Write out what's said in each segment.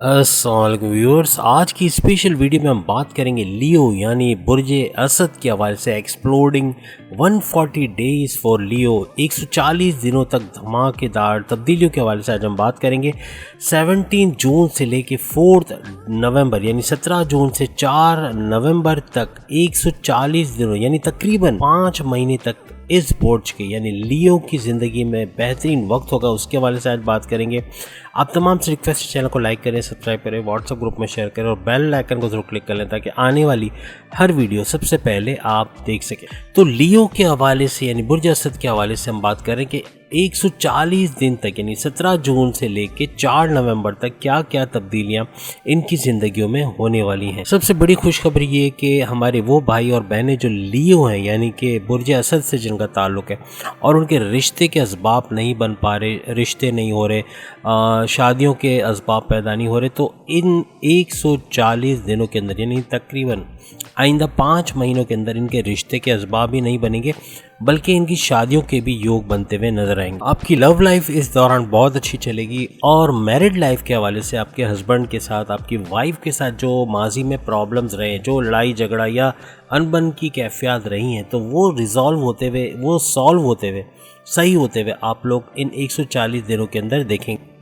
अस्सलामुअलैकुम व्यूअर्स, आज की स्पेशल वीडियो में हम बात करेंगे लियो यानी बुर्जे असद के हवाले से। एक्सप्लोडिंग 140 डेज फॉर लियो, 140 दिनों तक धमाकेदार तब्दीलियों के हवाले से आज हम बात करेंगे। 17 जून से लेके 4 नवंबर यानी 17 जून से 4 नवंबर तक 140 दिनों यानी तकरीबन 5 महीने तक इस बुर्ज के यानी लियो की ज़िंदगी में बेहतरीन वक्त होगा, उसके हवाले से आज बात करेंगे। आप तमाम से रिक्वेस्ट, चैनल को लाइक करें, सब्सक्राइब करें, व्हाट्सएप ग्रुप में शेयर करें और बेल आइकन को जरूर क्लिक कर लें ताकि आने वाली हर वीडियो सबसे पहले आप देख सकें। तो लियो के हवाले से यानी बुर्ज असद के हवाले से हम बात करें कि 140 दिन तक यानी 17 जून से लेके 4 नवंबर तक क्या क्या तब्दीलियां इनकी ज़िंदगियों में होने वाली हैं। सबसे बड़ी खुशखबरी ये कि हमारे वो भाई और बहनें जो लियो हैं यानी कि बुर्ज असद से जिनका ताल्लुक़ है और उनके रिश्ते के असबाब नहीं बन पा रहे, रिश्ते नहीं हो रहे, शादियों के असबाब पैदा नहीं हो रहे, तो इन 140 दिनों के अंदर यानी तकरीबन आइंदा 5 महीनों के अंदर इनके रिश्ते के असबाब ही नहीं बनेंगे बल्कि इनकी शादियों के भी योग बनते हुए नजर आएंगे। आपकी लव लाइफ इस दौरान बहुत अच्छी चलेगी और मैरिड लाइफ के हवाले से आपके हस्बैंड के साथ, आपकी वाइफ के साथ जो माजी में प्रॉब्लम्स रहे, जो लड़ाई झगड़ा या अनबन की कैफियत रही हैं, तो वो रिजॉल्व होते हुए, वो सॉल्व होते हुए, सही होते हुए आप लोग इन 140 दिनों के अंदर देखेंगे।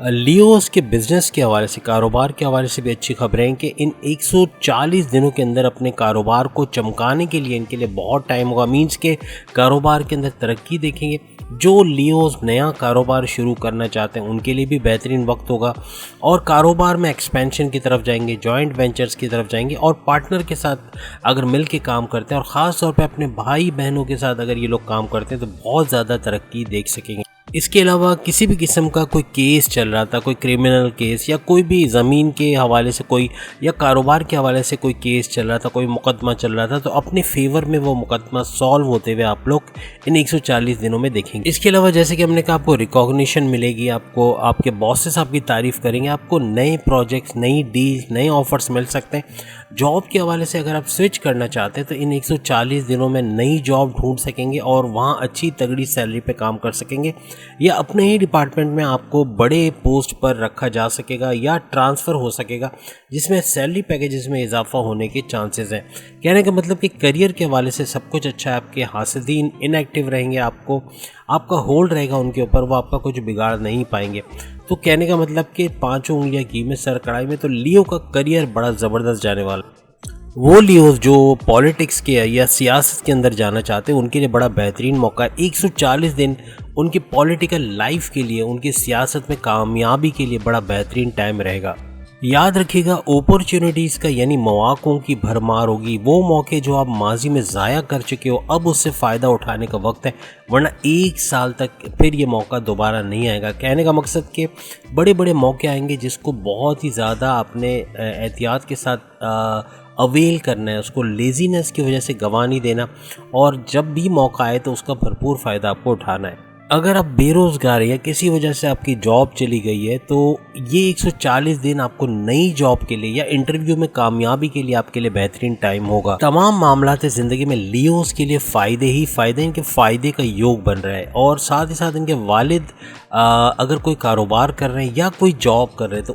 लियोस के बिज़नेस के हवाले से, कारोबार के हवाले से भी अच्छी खबरें हैं कि इन 140 दिनों के अंदर अपने कारोबार को चमकाने के लिए इनके लिए बहुत टाइम होगा। मींस के कारोबार के अंदर तरक्की देखेंगे। जो लियोस नया कारोबार शुरू करना चाहते हैं उनके लिए भी बेहतरीन वक्त होगा और कारोबार में एक्सपेंशन की तरफ जाएंगे, जॉइंट वेंचर्स की तरफ जाएंगे और पार्टनर के साथ अगर मिल के काम करते हैं और ख़ास तौर पे अपने भाई बहनों के साथ अगर ये लोग काम करते हैं तो बहुत ज़्यादा तरक्की देख सकेंगे। इसके अलावा किसी भी किस्म का कोई केस चल रहा था, कोई क्रिमिनल केस या कोई भी ज़मीन के हवाले से कोई या कारोबार के हवाले से कोई केस चल रहा था, कोई मुकदमा चल रहा था, तो अपने फेवर में वो मुकदमा सॉल्व होते हुए आप लोग इन 140 दिनों में देखेंगे। इसके अलावा जैसे कि हमने कहा, आपको रिकॉग्निशन मिलेगी, आपको आपके बॉसेस आपकी तारीफ़ करेंगे, आपको नए प्रोजेक्ट्स, नई डील्स, नए ऑफर्स मिल सकते हैं। जॉब के हवाले से अगर आप स्विच करना चाहते हैं तो इन 140 दिनों में नई जॉब ढूंढ सकेंगे और वहाँ अच्छी तगड़ी सैलरी पे काम कर सकेंगे या अपने ही डिपार्टमेंट में आपको बड़े पोस्ट पर रखा जा सकेगा या ट्रांसफ़र हो सकेगा जिसमें सैलरी पैकेजेस में इजाफा होने के चांसेस हैं। कहने का मतलब कि करियर के हवाले से सब कुछ अच्छा है। आपके हासिदीन इनएक्टिव रहेंगे, आपको आपका होल्ड रहेगा उनके ऊपर, वो आपका कुछ बिगाड़ नहीं पाएंगे। तो कहने का मतलब कि पांचों उंगलियां घी में सर कढ़ाई में, तो लियो का करियर बड़ा ज़बरदस्त जाने वाला। वो लियोस जो पॉलिटिक्स के या सियासत के अंदर जाना चाहते हैं उनके लिए बड़ा बेहतरीन मौका है। 140 दिन उनकी पॉलिटिकल लाइफ के लिए, उनकी सियासत में कामयाबी के लिए बड़ा बेहतरीन टाइम रहेगा। याद रखिएगा, अपॉर्चुनिटीज़ का यानी मौक़ों की भरमार होगी। वो मौके जो आप माजी में ज़ाया कर चुके हो अब उससे फ़ायदा उठाने का वक्त है, वरना 1 साल तक फिर ये मौका दोबारा नहीं आएगा। कहने का मकसद कि बड़े बड़े मौके आएंगे जिसको बहुत ही ज़्यादा आपने एहतियात के साथ अवेल करना है, उसको लेज़ीनेस की वजह से गंवा नहीं देना और जब भी मौका आए तो उसका भरपूर फ़ायदा आपको उठाना है। अगर आप बेरोज़गार या किसी वजह से आपकी जॉब चली गई है तो ये 140 दिन आपको नई जॉब के लिए या इंटरव्यू में कामयाबी के लिए आपके लिए बेहतरीन टाइम होगा। तमाम मामलात ज़िंदगी में लियोस के लिए फ़ायदे ही फ़ायदे, इनके फ़ायदे का योग बन रहा है और साथ ही साथ इनके वालिद अगर कोई कारोबार कर रहे हैं या कोई जॉब कर रहे हैं तो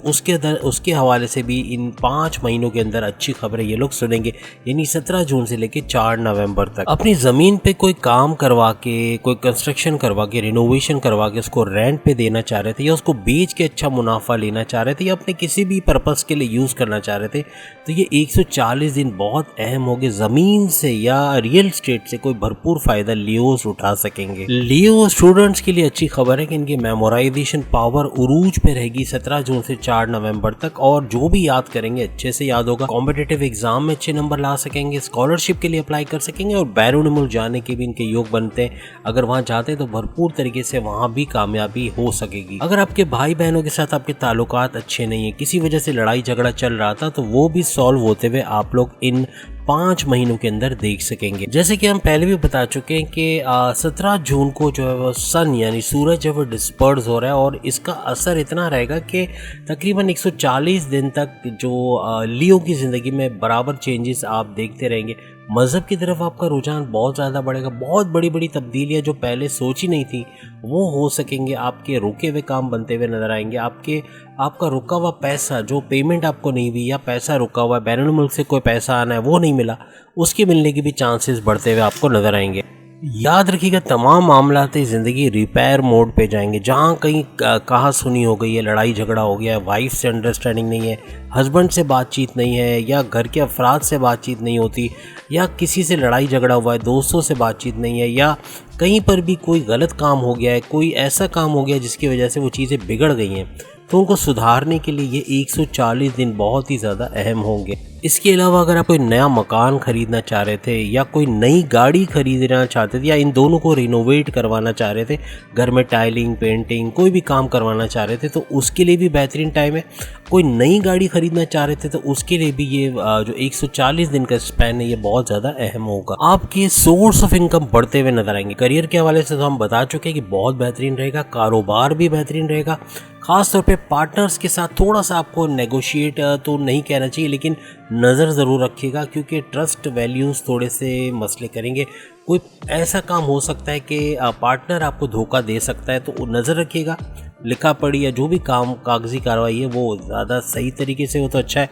उसके हवाले से भी इन 5 महीनों के अंदर अच्छी खबरें ये लोग सुनेंगे। यानी 17 जून से लेकर 4 नवंबर तक अपनी ज़मीन पे कोई काम करवा के, कोई कंस्ट्रक्शन करवा के, रिनोवेशन करवा के उसको रेंट पे देना चाह रहे थे या उसको बेच के अच्छा मुनाफा लेना चाह रहे थे या अपने किसी भी पर्पस के लिए यूज़ करना चाह रहे थे, तो ये 140 दिन बहुत अहम होंगे। ज़मीन से या रियल स्टेट से कोई भरपूर फ़ायदा लियोस उठा सकेंगे। लियो स्टूडेंट्स के लिए अच्छी खबर है कि इनकी मेमोराइजेशन पावर उरूज पे रहेगी 17 जून से 4 नवंबर तक और जो भी याद करेंगे अच्छे से याद होगा। कॉम्पिटिटिव एग्जाम में अच्छे नंबर ला सकेंगे, स्कॉलरशिप के लिए अप्लाई कर सकेंगे और बैरून मुल्क जाने के भी इनके योग बनते हैं। अगर वहाँ जाते हैं तो भरपूर तरीके से वहाँ भी कामयाबी हो सकेगी। अगर आपके भाई बहनों के साथ आपके ताल्लुकात अच्छे नहीं है, किसी वजह से लड़ाई झगड़ा चल रहा था, तो वो भी सॉल्व होते हुए आप लोग इन 5 महीनों के अंदर देख सकेंगे। जैसे कि हम पहले भी बता चुके हैं कि 17 जून को जो है वो सन यानी सूरज है वो डिस्पर्स हो रहा है और इसका असर इतना रहेगा कि तकरीबन 140 दिन तक जो लियो की ज़िंदगी में बराबर चेंजेस आप देखते रहेंगे। मज़हब की तरफ आपका रुझान बहुत ज़्यादा बढ़ेगा। बहुत बड़ी बड़ी तब्दीलियाँ जो पहले सोची नहीं थी वो हो सकेंगे। आपके रुके हुए काम बनते हुए नज़र आएंगे। आपका रुका हुआ पैसा, जो पेमेंट आपको नहीं हुई या पैसा रुका हुआ है, बैरून मुल्क से कोई पैसा आना है वो नहीं मिला, उसके मिलने के भी चांसेस बढ़ते हुए आपको नज़र आएंगे। याद रखिएगा, तमाम मामलात ज़िंदगी रिपेयर मोड पे जाएंगे। जहाँ कहीं कहा सुनी हो गई है, लड़ाई झगड़ा हो गया है, वाइफ से अंडरस्टैंडिंग नहीं है, हस्बैंड से बातचीत नहीं है, या घर के अफराद से बातचीत नहीं होती, या किसी से लड़ाई झगड़ा हुआ है, दोस्तों से बातचीत नहीं है, या कहीं पर भी कोई गलत काम हो गया है, कोई ऐसा काम हो गया जिसकी वजह से वो चीज़ें बिगड़ गई हैं, तो उनको सुधारने के लिए ये 140 दिन बहुत ही ज़्यादा अहम होंगे। इसके अलावा अगर आप कोई नया मकान ख़रीदना चाह रहे थे या कोई नई गाड़ी ख़रीदना चाहते थे या इन दोनों को रिनोवेट करवाना चाह रहे थे, घर में टाइलिंग, पेंटिंग, कोई भी काम करवाना चाह रहे थे, तो उसके लिए भी बेहतरीन टाइम है। कोई नई गाड़ी ख़रीदना चाह रहे थे तो उसके लिए भी ये जो 140 दिन का स्पैन है ये बहुत ज़्यादा अहम होगा। आपके सोर्स ऑफ इनकम बढ़ते हुए नजर आएंगे। करियर के हवाले से तो हम बता चुके हैं कि बहुत बेहतरीन रहेगा, कारोबार भी बेहतरीन रहेगा। ख़ास तौर पे पार्टनर्स के साथ थोड़ा सा आपको नेगोशिएट तो नहीं कहना चाहिए, लेकिन नज़र ज़रूर रखिएगा, क्योंकि ट्रस्ट वैल्यूज़ थोड़े से मसले करेंगे। कोई ऐसा काम हो सकता है कि पार्टनर आपको धोखा दे सकता है, तो नज़र रखिएगा। लिखा पढ़ी या जो भी काम कागजी कार्रवाई है वो ज़्यादा सही तरीके से हो तो अच्छा है।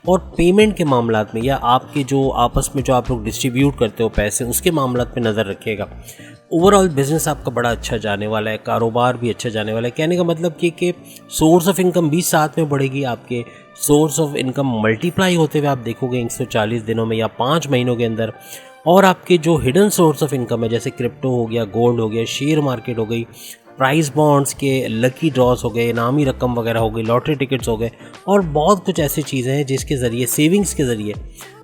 और पेमेंट के मामलात में या आपके जो आपस में जो आप लोग डिस्ट्रीब्यूट करते हो पैसे, उसके मामलात में नज़र रखिएगा। ओवरऑल बिज़नेस आपका बड़ा अच्छा जाने वाला है, कारोबार भी अच्छा जाने वाला है। कहने का मतलब कि सोर्स ऑफ इनकम भी साथ में बढ़ेगी। आपके सोर्स ऑफ इनकम मल्टीप्लाई होते हुए आप देखोगे 140 दिनों में या 5 महीनों के अंदर। और आपके जो हिडन सोर्स ऑफ इनकम है, जैसे क्रिप्टो हो गया, गोल्ड हो गया, शेयर मार्केट हो गई, प्राइस बॉन्ड्स के लकी ड्रॉस हो गए, इनामी रकम वगैरह हो गई, लॉटरी टिकट्स हो गए, और बहुत कुछ ऐसी चीज़ें हैं जिसके ज़रिए, सेविंग्स के ज़रिए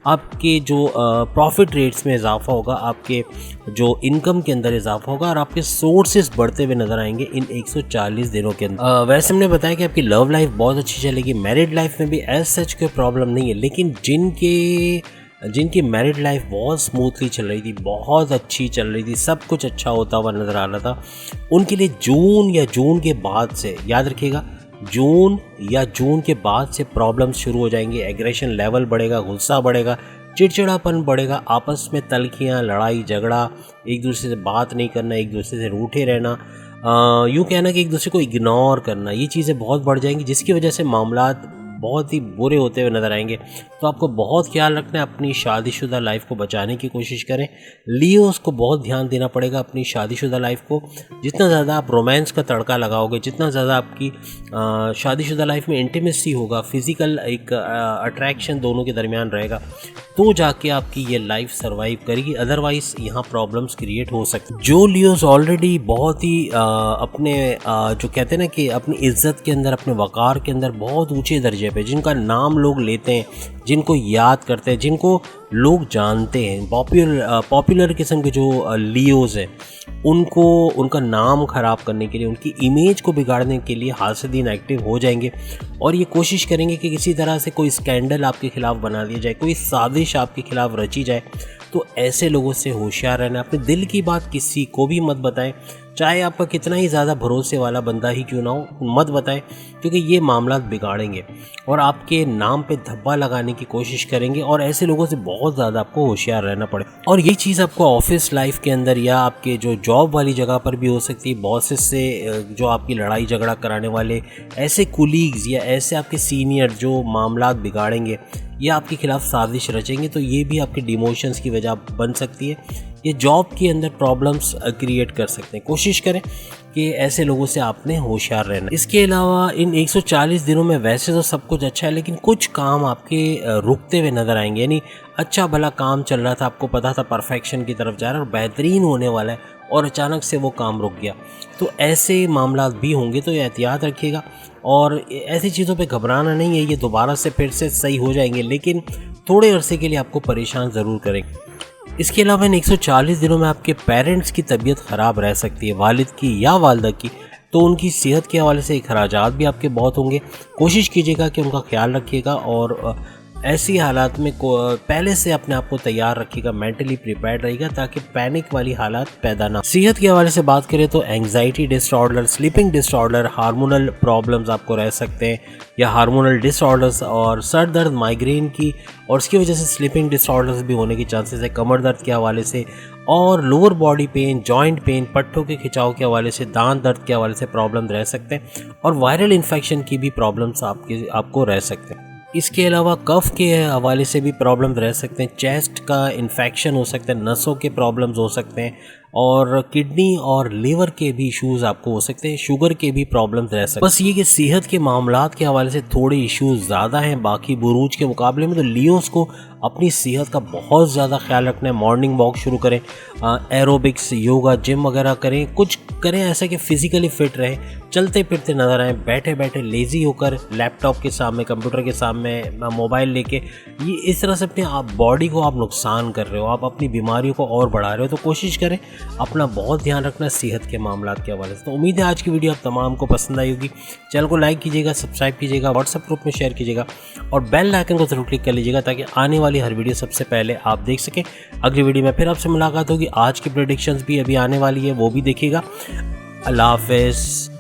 आपके जो प्रॉफिट रेट्स में इजाफा होगा, आपके जो इनकम के अंदर इजाफा होगा, और आपके सोर्सेज बढ़ते हुए नजर आएंगे इन 140 दिनों के अंदर। वैसे हमने बताया कि आपकी लव लाइफ बहुत अच्छी चलेगी, मैरिड लाइफ में भी एज सच कोई प्रॉब्लम नहीं है, लेकिन जिनकी मैरिड लाइफ बहुत स्मूथली चल रही थी, बहुत अच्छी चल रही थी, सब कुछ अच्छा होता हुआ नज़र आ रहा था, उनके लिए जून या जून के बाद से, याद रखिएगा, जून या जून के बाद से प्रॉब्लम्स शुरू हो जाएंगे। एग्रेशन लेवल बढ़ेगा, गुस्सा बढ़ेगा, चिड़चिड़ापन बढ़ेगा, आपस में तलखियाँ, लड़ाई झगड़ा, एक दूसरे से बात नहीं करना, एक दूसरे से रूठे रहना, यूँ कहना कि एक दूसरे को इग्नोर करना, ये चीज़ें बहुत बढ़ जाएंगी, जिसकी वजह से मामलात बहुत ही बुरे होते हुए नज़र आएंगे। तो आपको बहुत ख्याल रखना है, अपनी शादीशुदा लाइफ को बचाने की कोशिश करें। लियोस को बहुत ध्यान देना पड़ेगा अपनी शादीशुदा लाइफ को। जितना ज़्यादा आप रोमांस का तड़का लगाओगे, जितना ज़्यादा आपकी शादीशुदा लाइफ में इंटीमेसी होगा, फिज़िकल एक अट्रैक्शन दोनों के दरमियान रहेगा, तो जाके आपकी ये लाइफ सर्वाइव करेगी। अदरवाइज यहाँ प्रॉब्लम्स क्रिएट हो सकती। जो लियोस ऑलरेडी बहुत ही अपने जो कहते हैं ना कि अपनी इज्जत के अंदर, अपने वक़ार के अंदर बहुत ऊंचे दर्जे पे, जिनका नाम लोग लेते हैं, जिनको याद करते हैं, जिनको लोग जानते हैं, पॉपुलर किस्म के जो लियोस हैं, उनका नाम ख़राब करने के लिए, उनकी इमेज को बिगाड़ने के लिए हासिदीन एक्टिव हो जाएंगे और ये कोशिश करेंगे कि किसी तरह से कोई स्कैंडल आपके खिलाफ बना दिया जाए, कोई साजिश आपके खिलाफ रची जाए। तो ऐसे लोगों से होशियार रहना। अपने दिल की बात किसी को भी मत बताएं, चाहे आपका कितना ही ज़्यादा भरोसे वाला बंदा ही क्यों ना हो, मत बताएं, क्योंकि ये मामला बिगाड़ेंगे और आपके नाम पे धब्बा लगाने की कोशिश करेंगे। और ऐसे लोगों से बहुत ज़्यादा आपको होशियार रहना पड़े। और ये चीज़ आपको ऑफिस लाइफ के अंदर या आपके जो जॉब वाली जगह पर भी हो सकती है। बॉसेस से जो आपकी लड़ाई झगड़ा कराने वाले ऐसे कुलीग्स या ऐसे आपके सीनियर जो मामला बिगाड़ेंगे या आपके खिलाफ साजिश रचेंगे, तो ये भी आपके डिमोशंस की वजह बन सकती है। ये जॉब के अंदर प्रॉब्लम्स क्रिएट कर सकते हैं। कोशिश करें कि ऐसे लोगों से आपने होशियार रहना। इसके अलावा इन 140 दिनों में वैसे तो सब कुछ अच्छा है, लेकिन कुछ काम आपके रुकते हुए नज़र आएंगे। यानी अच्छा भला काम चल रहा था, आपको पता था परफेक्शन की तरफ जा रहा है और बेहतरीन होने वाला है, और अचानक से वो काम रुक गया। तो ऐसे मामला भी होंगे, तो एहतियात रखिएगा और ऐसी चीज़ों पे घबराना नहीं है। ये दोबारा से फिर से सही हो जाएंगे, लेकिन थोड़े अरसे के लिए आपको परेशान ज़रूर करेंगे। इसके अलावा इन 140 दिनों में आपके पेरेंट्स की तबीयत ख़राब रह सकती है, वालिद की या वालदा की, तो उनकी सेहत के हवाले से अखराजात भी आपके बहुत होंगे। कोशिश कीजिएगा कि उनका ख्याल रखिएगा और ऐसी हालात में पहले से अपने आप को तैयार रखिएगा, मेंटली प्रिपेयर्ड रहिएगा ताकि पैनिक वाली हालात पैदा ना। सेहत के हवाले से बात करें तो anxiety disorder, sleeping disorder, hormonal problems आपको रह सकते हैं या हार्मोनल डिसऑर्डर्स और सर दर्द, माइग्रेन की और उसकी वजह से स्लीपिंग डिसऑर्डर्स भी होने की चांसेस है। कमर दर्द के हवाले से और lower body pain, joint pain, पट्टों के खिंचाव के हवाले से, दांत दर्द के हवाले से प्रॉब्लम रह सकते हैं और वायरल इन्फेक्शन की भी प्रॉब्लम्स आपको रह सकते हैं। इसके अलावा कफ के हवाले से भी प्रॉब्लम रह सकते हैं, चेस्ट का इन्फेक्शन हो सकता है, नसों के प्रॉब्लम्स हो सकते हैं और किडनी और लीवर के भी इश्यूज आपको हो सकते हैं, शुगर के भी प्रॉब्लम्स रह सकते हैं। बस ये कि सेहत के मामलात के हवाले से थोड़े इश्यूज ज़्यादा हैं बाकी बुरूज के मुकाबले में। तो लियोस को अपनी सेहत का बहुत ज़्यादा ख्याल रखना है। मॉर्निंग वॉक शुरू करें, एरोबिक्स, योगा, जिम वगैरह करें, कुछ करें ऐसा कि फिजिकली फिट रहें, चलते फिरते नजर आएँ। बैठे बैठे लेज़ी होकर लैपटॉप के सामने, कंप्यूटर के सामने, मोबाइल लेके, ये इस तरह से अपने बॉडी को आप नुकसान कर रहे हो, आप अपनी बीमारियों को और बढ़ा रहे हो। तो कोशिश करें अपना बहुत ध्यान रखना सेहत के मामलात के हवाले से। तो उम्मीद है आज की वीडियो आप तमाम को पसंद आई होगी। चैनल को लाइक कीजिएगा, सब्सक्राइब कीजिएगा, व्हाट्सएप ग्रुप में शेयर कीजिएगा और बेल आइकन को जरूर क्लिक कर लीजिएगा ताकि आने वाली हर वीडियो सबसे पहले आप देख सकें। अगली वीडियो में फिर आपसे मुलाकात होगी। आज की प्रेडिक्शंस भी अभी आने वाली है, वो भी देखिएगा। अल्लाह हाफ़िज़।